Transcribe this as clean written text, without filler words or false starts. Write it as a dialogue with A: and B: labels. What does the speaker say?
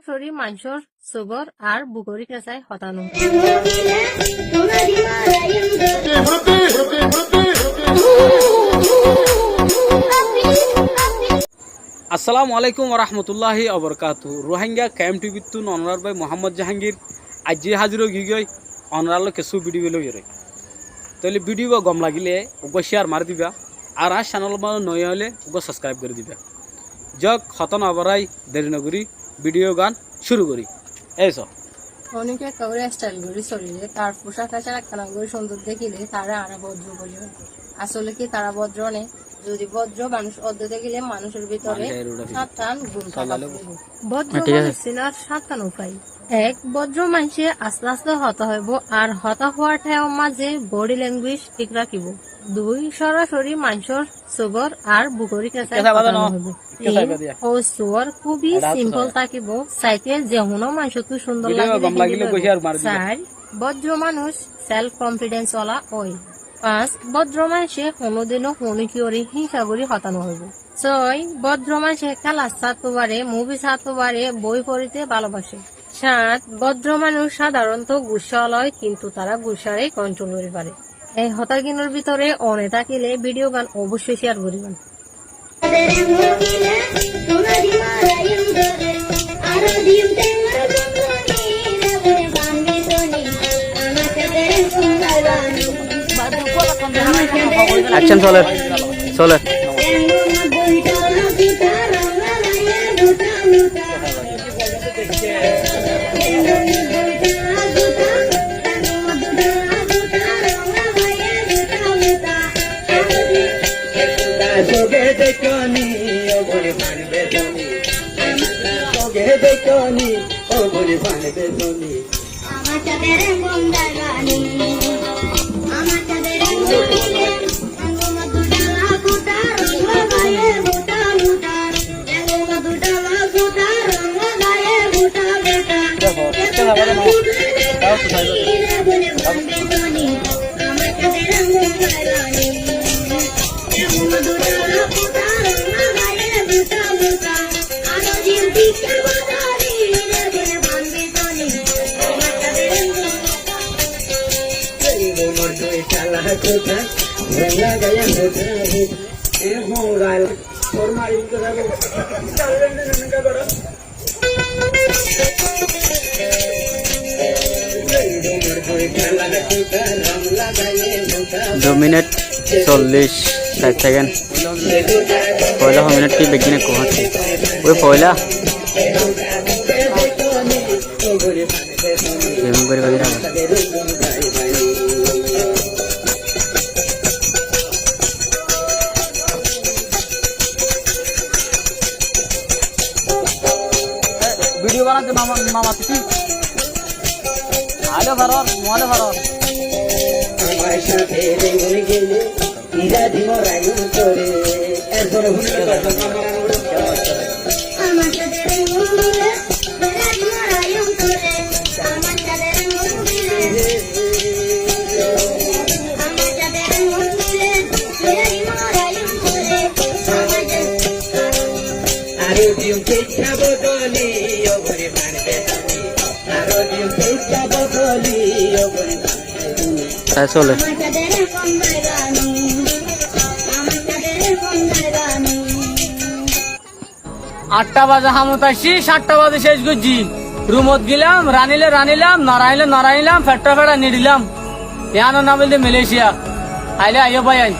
A: সরাসরি মাংসর সুগর আর বুকরি কেঁচাই হতানো।
B: আসসালামু আলাইকুম রহমতুল্লাহি অবরকাতু। রোহিঙ্গা ক্যাম্প টিভিতু অনরার ভাই মোহাম্মদ জাহাঙ্গীর আজি হাজির গিয়ে অনরাল কিছু ভিডিও লইরে তাহলে ভিডিও গম লাগিলে ওগো শেয়ার মারি দিবা আর চ্যানেল নয় হলে ওগো সাবস্ক্রাইব করে দিবা। যক হতন আবরাই দেরি নগরী ভিডিও গান শুরু করি। এই সব
A: অনেকে কাউরে স্টাইল করে চলিলে তার পোশাক আচার একখানা করে সুন্দর দেখিলে তারা আরা বজ্র বলে। আসলে কি তারা বজ্র নেই? যদি বজ্র মানুষ অর্ধ দেখিলে মানুষের ভিতরে সাতটান গুণ বজ্র মানুষের সাতটান উপায়। এক, বজ্র মানুষে আস্তে আস্তে হতা হইব আর হতা হওয়ার ঠেও মাঝে বডি ল্যাঙ্গুয়েজ ঠিক রাখিব। দুই, সরাসরি মানুষের সুগর আর বুকরি কেঁচাই হতানো হইব। ও সুর খুবই সিম্পল থাকিব, চাইতে যেহুনো মানুষ তো সুন্দর লাগে। চার, বজ্র মানুষ সেলফ কনফিডেন্স ওলা ওই। পাঁচ, বজ্র মানুষে কোনোদিনও হুনিকিওরি হিংসা করি হতানো হইব। ছয়, বজ্র মানুষে খেলা ছাড়তে পারে, মুভি ছাড়তে পারে, বই পড়িতে ভালোবাসে। সাত, বজ্র মানুষ সাধারণত গুসা লয় কিন্তু তারা গুসারে কন্ট্রোল করতে পারে। এই হতাগিনের ভিতরে অনে থাকিলে ভিডিও গান অবশ্যই শেয়ার করিবেন।
B: অ্যাকশন চলে চলে। दो मिनट 40 सेकेंड पहला मिनट की बेगिने कहते वो पहला वीडियो बनाते मामा मामा तुझी आलो भरोर मोले भरोर চলে 8টা বাজে হামতাইছি 7টা বাজে শেষ করছি। রুমত গেলাম, রানিলাম নারাইলাম ফেটা ফেটা নিলাম। ইয়ানো না বলতে মালয়েশিয়া আইলে আইও ভাই আই।